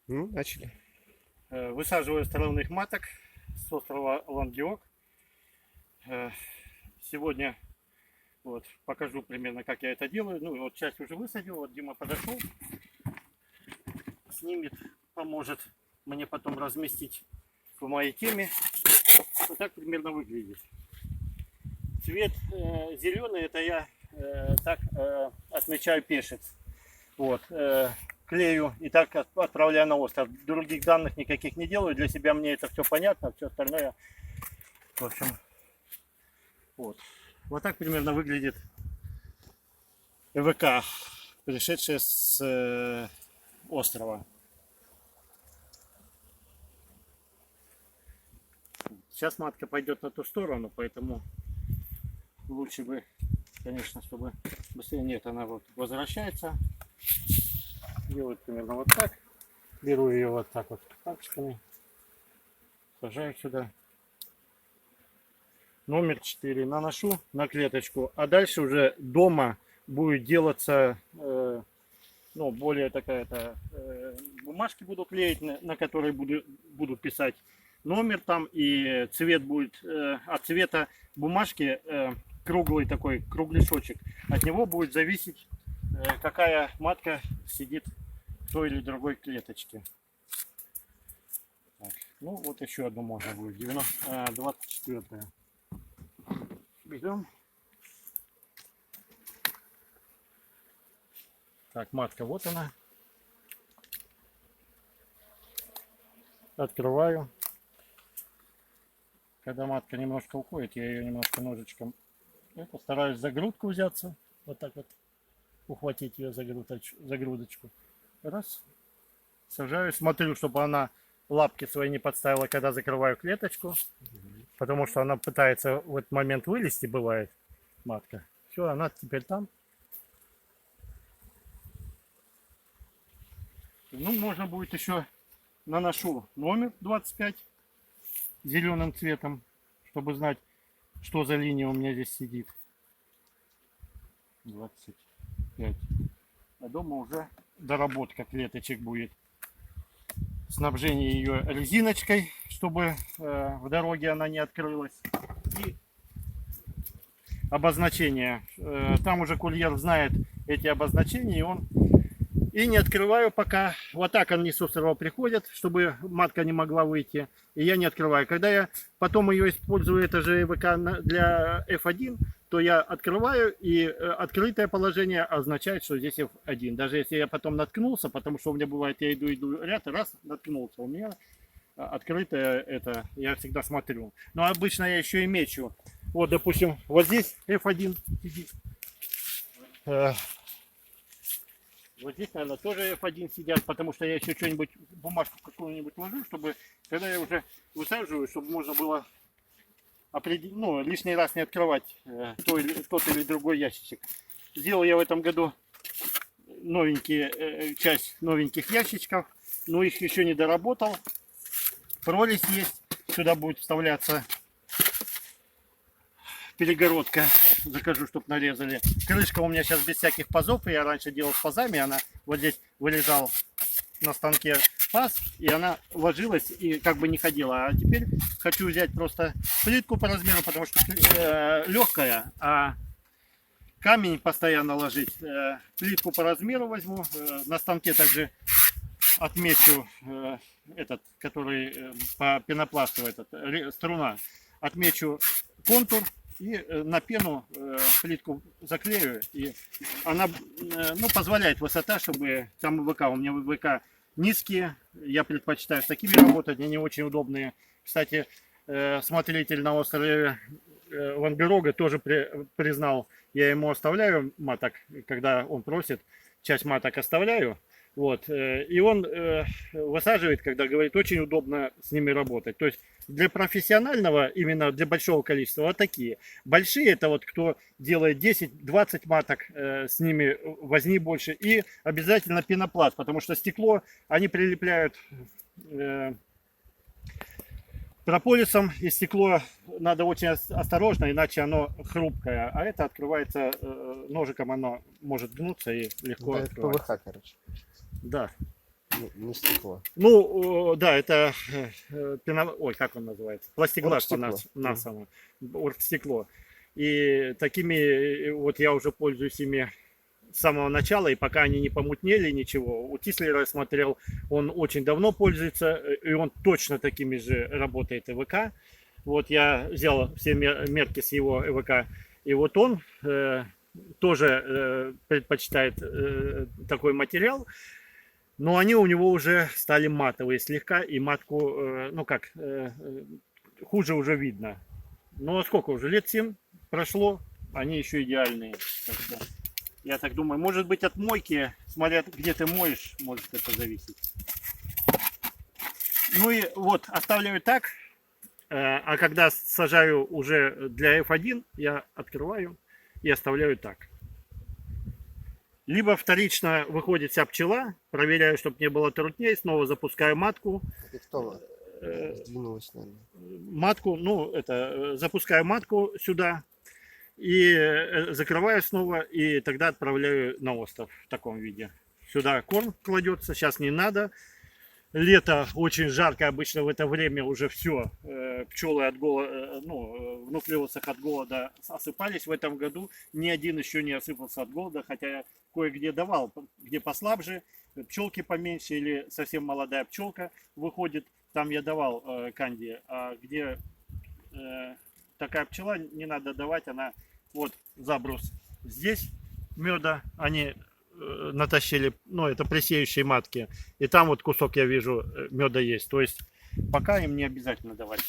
Ну, начали. Высаживаю островных маток с острова Лангеок. Сегодня вот покажу примерно, как я это делаю. Ну, вот часть уже высадил. Вот Дима подошел, снимет, поможет мне потом разместить в моей теме. Вот так примерно выглядит. Цвет зеленый, это я так отмечаю пешец. Вот. Клею и так отправляю на остров. Других данных никаких не делаю. Для себя мне это все понятно. Все остальное, в общем, вот. Вот так примерно выглядит ЭВК, пришедшая с острова. Сейчас матка пойдет на ту сторону, поэтому лучше бы, конечно, чтобы быстрее. Нет, она вот возвращается. Делаю примерно вот так. Беру ее вот так вот пальчиками. Сажаю сюда. Номер 4 наношу на клеточку. А дальше уже дома будет делаться, ну, более такая-то, бумажки буду клеить, на которые буду писать номер там. И цвет будет, от цвета бумажки круглый такой кругляшочек. От него будет зависеть, какая матка сидит в той или другой клеточке. Так, ну вот еще одну можно будет. 24-я. Берем. Так, матка, вот она. Открываю. Когда матка немножко уходит, я ее немножко ножичком постараюсь за грудку взяться. Вот так вот. Ухватить ее за грудочку. Раз. Сажаю. Смотрю, чтобы она лапки свои не подставила, когда закрываю клеточку. Потому что она пытается в этот момент вылезти, бывает, матка. Все, она теперь там. Ну, можно будет еще наношу номер 25 зеленым цветом, чтобы знать, что за линия у меня здесь сидит. 25. А дома уже доработка клеточек будет. Снабжение ее резиночкой, чтобы в дороге она не открылась. И обозначение. Там уже курьер знает эти обозначения, и он и не открываю пока. Вот так они с острова приходят, чтобы матка не могла выйти. И я не открываю. Когда я потом ее использую, это же ЭВК для F1, то я открываю, и открытое положение означает, что здесь F1. Даже если я потом наткнулся, потому что у меня бывает, я иду ряд, и раз наткнулся. У меня открытое это, я всегда смотрю. Но обычно я еще и мечу. Вот, допустим, вот здесь F1 сидит. Вот здесь, наверное, тоже F1 сидят, потому что я еще что-нибудь, бумажку какую-нибудь ложу, чтобы, когда я уже высаживаю, чтобы можно было определить, ну, лишний раз не открывать тот или другой ящичек. Сделал я в этом году часть новеньких ящичков, но их еще не доработал. Прорезь есть, сюда будет вставляться перегородка. Закажу, чтобы нарезали. Крышка у меня сейчас без всяких пазов. Я раньше делал с пазами. Она вот здесь вылезал на станке паз, и она ложилась и как бы не ходила. А теперь хочу взять просто плитку по размеру, потому что легкая, а камень постоянно ложить. Плитку по размеру возьму. На станке также отмечу этот, который по пенопласту, струна. Отмечу контур. И на пену плитку заклею, и она, ну, позволяет высота, чтобы там ВК, у меня ВК низкие, я предпочитаю с такими работать, они не очень удобные. Кстати, смотритель на острове Лангерога тоже признал, я ему оставляю маток, когда он просит, часть маток оставляю. Вот, и он высаживает, когда говорит, очень удобно с ними работать. То есть для профессионального, именно для большого количества, вот такие. Большие, это вот кто делает 10-20 маток, с ними возни больше. И обязательно пенопласт, потому что стекло они прилепляют прополисом, и стекло надо очень осторожно, иначе оно хрупкое. А это открывается ножиком, оно может гнуться и легко Да, это открывается. ПВХ, короче. Да. Не стекло. Ну, да, это ой, как он называется? Пластиглаз Оргстекло. по-нашему, оргстекло. И такими вот я уже пользуюсь ими с самого начала, и пока они не помутнели, ничего. У Тислера я смотрел, он очень давно пользуется, и он точно такими же работает ЭВК. Вот я взял все мерки с его ЭВК, и вот он тоже предпочитает такой материал, но они у него уже стали матовые слегка, и матку, ну как, хуже уже видно. Но сколько уже, лет 7 прошло, они еще идеальные. Так что, я так думаю, может быть от мойки, смотря где ты моешь, может это зависеть. Ну и вот, оставляю так, а когда сажаю уже для F1, я открываю и оставляю так. Либо вторично выходит вся пчела, проверяю, чтобы не было трутней, снова запускаю матку. Это кто? Сдвинулась, наверное. Матку, ну это, запускаю матку сюда и закрываю снова, и тогда отправляю на остров в таком виде. Сюда корм кладется, сейчас не надо. Лето очень жарко, обычно в это время уже все, пчелы от голода, ну, в нуклеусах от голода осыпались. В этом году ни один еще не осыпался от голода, хотя я кое-где давал, где послабже, пчелки поменьше или совсем молодая пчелка выходит, там я давал канди, а где такая пчела, не надо давать, она вот заброс здесь меда, они натащили, ну это пресеющие матки, и там вот кусок я вижу меда есть, то есть пока им не обязательно давать.